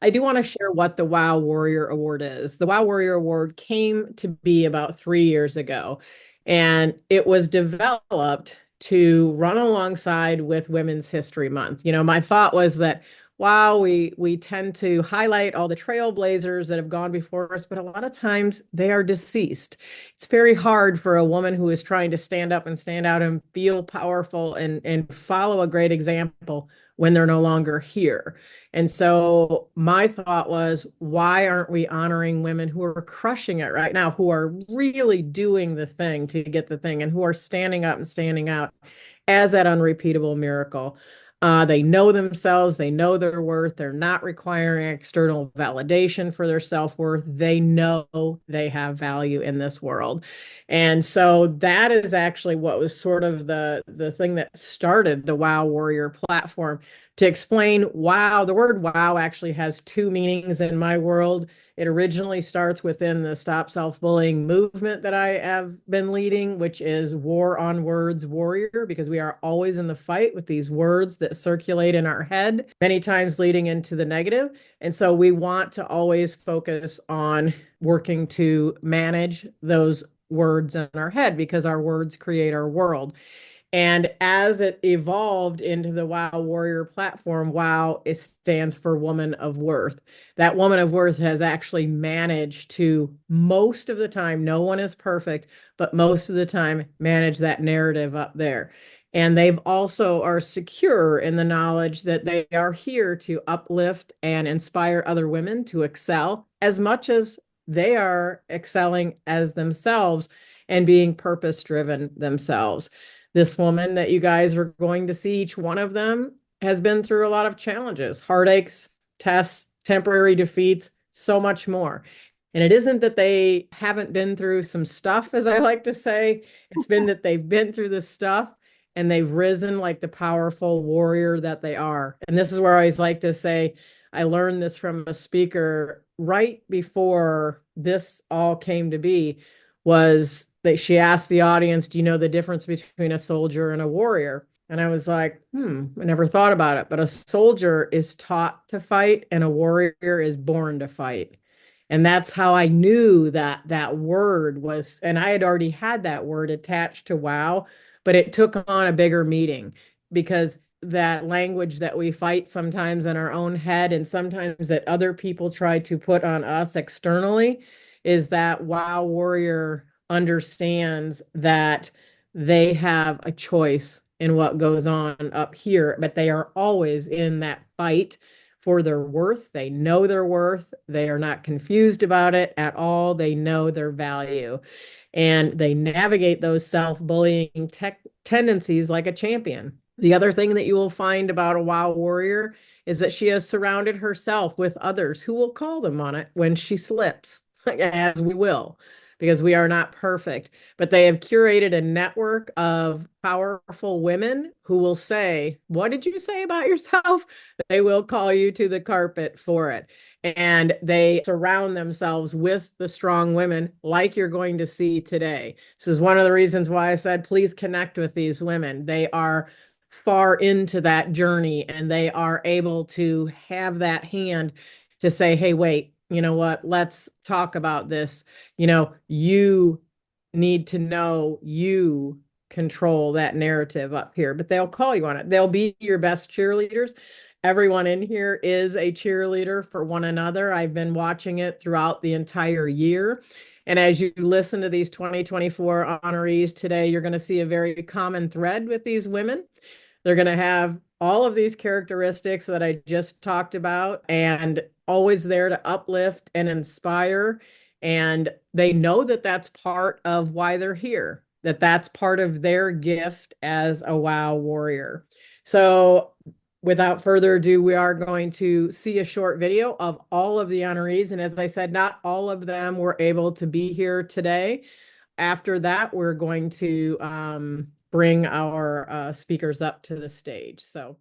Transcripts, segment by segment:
I do want to share what the Wow Warrior Award is. The Wow Warrior Award came to be about 3 years ago, and it was developed to run alongside with Women's History Month. My thought was that, wow, we tend to highlight all the trailblazers that have gone before us, but a lot of times they are deceased. It's very hard for a woman who is trying to stand up and stand out and feel powerful and follow a great example when they're no longer here. And so my thought was, why aren't we honoring women who are crushing it right now, who are really doing the thing to get the thing, and who are standing up and standing out as that unrepeatable miracle? They know themselves, they know their worth, they're not requiring external validation for their self-worth. They know they have value in this world. And so that is actually what was sort of the thing that started the Wow Warrior platform, to explain wow. The word wow actually has two meanings in my world. It originally starts within the Stop Self-Bullying movement that I have been leading, which is war on words warrior, because we are always in the fight with these words that circulate in our head, many times leading into the negative. And so we want to always focus on working to manage those words in our head, because our words create our world. And as it evolved into the Wow Warrior platform, Wow, it stands for Woman of Worth. That woman of worth has actually managed to, most of the time, no one is perfect, but most of the time, manage that narrative up there. And they've also are secure in the knowledge that they are here to uplift and inspire other women to excel as much as they are excelling as themselves and being purpose driven themselves. This woman that you guys are going to see, each one of them has been through a lot of challenges, heartaches, tests, temporary defeats, so much more. And it isn't that they haven't been through some stuff, as I like to say. It's been that they've been through this stuff and they've risen like the powerful warrior that they are. And this is where I always like to say, I learned this from a speaker right before this all came to be, was that she asked the audience, do you know the difference between a soldier and a warrior? And I was like, I never thought about it. But a soldier is taught to fight and a warrior is born to fight. And that's how I knew that that word was, and I had already had that word attached to wow, but it took on a bigger meaning, because that language that we fight sometimes in our own head and sometimes that other people try to put on us externally, is that wow warrior understands that they have a choice in what goes on up here, but they are always in that fight for their worth. They know their worth. They are not confused about it at all. They know their value, and they navigate those self-bullying tendencies like a champion. The other thing that you will find about a wow warrior is that she has surrounded herself with others who will call them on it when she slips, as we will, because we are not perfect. But they have curated a network of powerful women who will say, what did you say about yourself? They will call you to the carpet for it. And they surround themselves with the strong women like you're going to see today. This is one of the reasons why I said, please connect with these women. They are far into that journey and they are able to have that hand to say, hey, wait, you know what? Let's talk about this. You need to know you control that narrative up here, but they'll call you on it. They'll be your best cheerleaders. Everyone in here is a cheerleader for one another. I've been watching it throughout the entire year. And as you listen to these 2024 honorees today, you're going to see a very common thread with these women. They're going to have all of these characteristics that I just talked about, and always there to uplift and inspire. And they know that that's part of why they're here, that that's part of their gift as a wow warrior. So without further ado, we are going to see a short video of all of the honorees. And as I said, not all of them were able to be here today. After that, we're going to bring our speakers up to the stage. So.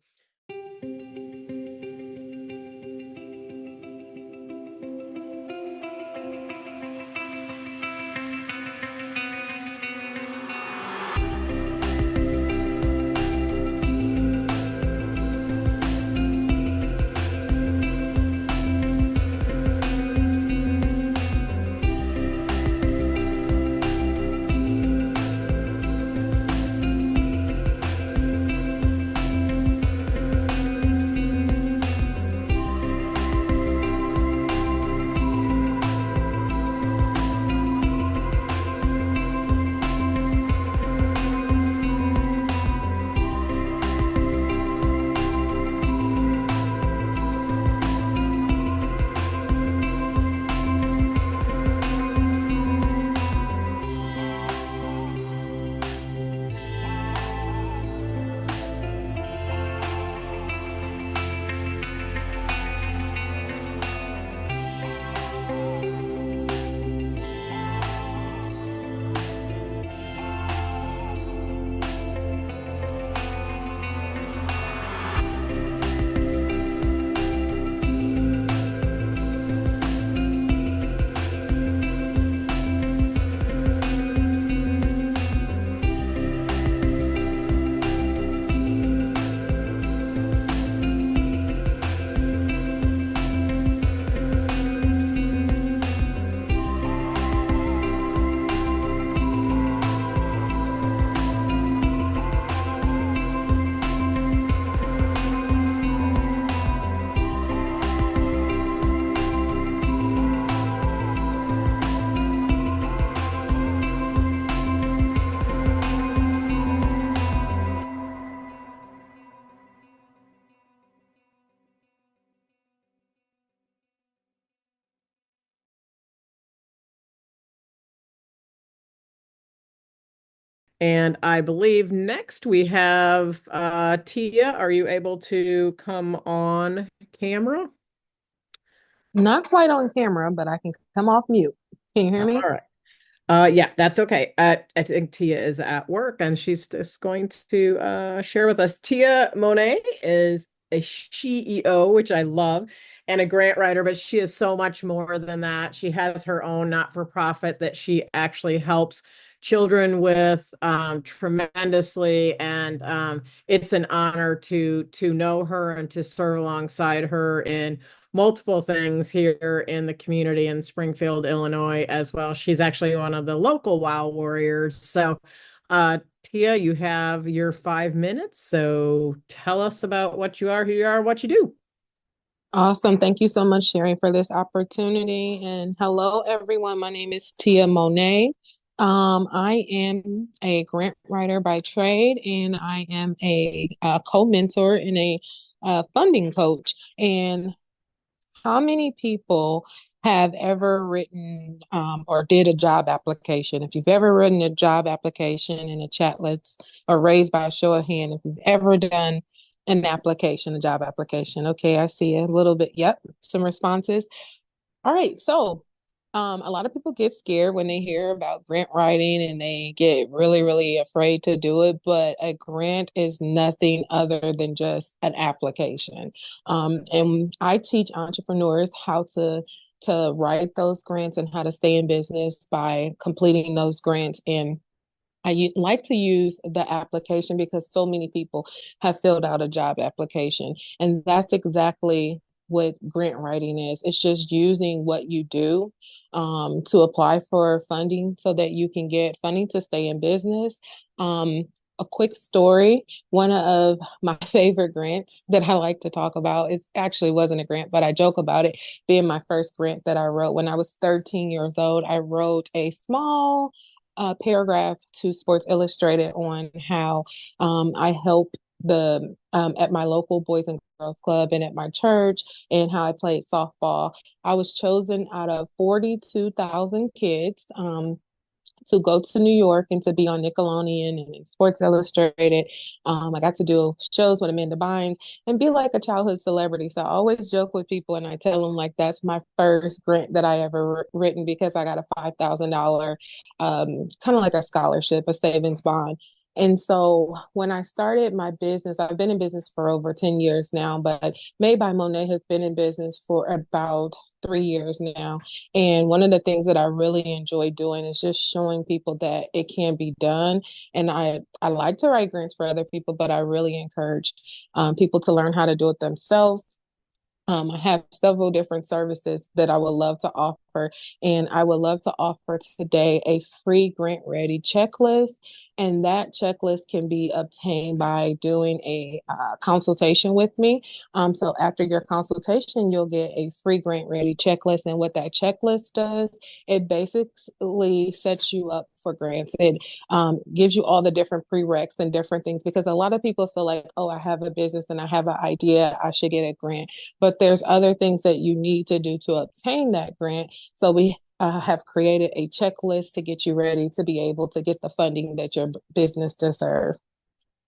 And I believe next we have Tia. Are you able to come on camera? Not quite on camera, but I can come off mute. Can you hear All me? right. Yeah, that's okay. I think Tia is at work and she's just going to share with us. Tia Monae is a CEO, which I love, and a grant writer, but she is so much more than that. She has her own not-for-profit that she actually helps children with tremendously, and it's an honor to know her and to serve alongside her in multiple things here in the community in Springfield, Illinois, as well. She's actually one of the local WOW warriors. So, Tia, you have your 5 minutes. So tell us about what you are, who you are, what you do. Awesome. Thank you so much, Sherri, for this opportunity. And hello, everyone. My name is Tia Monae. I am a grant writer by trade, and I am a co-mentor and a funding coach. And how many people have ever written or did a job application? If you've ever written a job application in a chat, let's or raised by a show of hand. If you've ever done an application, a job application. Okay, I see a little bit. Yep, some responses. All right, so a lot of people get scared when they hear about grant writing and they get really, really afraid to do it. But a grant is nothing other than just an application. And I teach entrepreneurs how to write those grants and how to stay in business by completing those grants. And like to use the application because so many people have filled out a job application. And that's exactly what grant writing is. It's just using what you do to apply for funding so that you can get funding to stay in business. A quick story. One of my favorite grants that I like to talk about, it actually wasn't a grant, but I joke about it being my first grant that I wrote. When I was 13 years old, I wrote a small paragraph to Sports Illustrated on how I help the at my local Boys and Girls Club and at my church and how I played softball. I was chosen out of 42,000 kids to go to New York and to be on Nickelodeon and Sports Illustrated. I got to do shows with Amanda Bynes and be like a childhood celebrity. So I always joke with people and I tell them like that's my first grant that I ever written because I got a $5,000 kind of like a scholarship, a savings bond. And so when I started my business, I've been in business for over 10 years now, but Made by Monet has been in business for about 3 years now. And one of the things that I really enjoy doing is just showing people that it can be done. And I like to write grants for other people, but I really encourage people to learn how to do it themselves. I have several different services that I would love to offer, and I would love to offer today a free grant ready checklist. And that checklist can be obtained by doing a consultation with me. So after your consultation, you'll get a free grant ready checklist. And what that checklist does, it basically sets you up for grants. It gives you all the different prereqs and different things because a lot of people feel like, oh, I have a business and I have an idea, I should get a grant, but there's other things that you need to do to obtain that grant. So we have created a checklist to get you ready to be able to get the funding that your business deserves.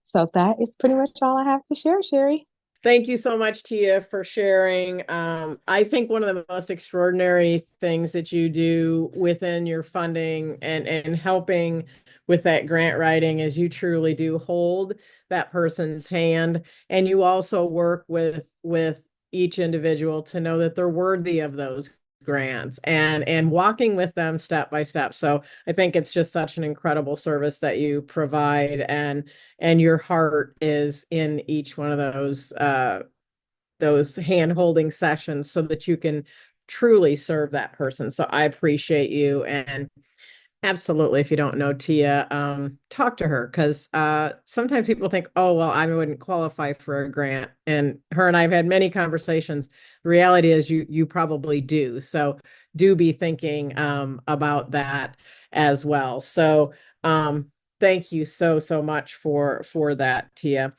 So that is pretty much all I have to share, Sherri. Thank you so much, Tia, for sharing. I think one of the most extraordinary things that you do within your funding and helping with that grant writing is you truly do hold that person's hand, and you also work with each individual to know that they're worthy of those grants and walking with them step by step. So I think it's just such an incredible service that you provide, and your heart is in each one of those hand holding sessions so that you can truly serve that person. So I appreciate you, and absolutely, if you don't know Tia, talk to her because sometimes people think, oh, well, I wouldn't qualify for a grant. And her and I have had many conversations. The reality is you probably do. So do be thinking about that as well. So thank you so much for that, Tia.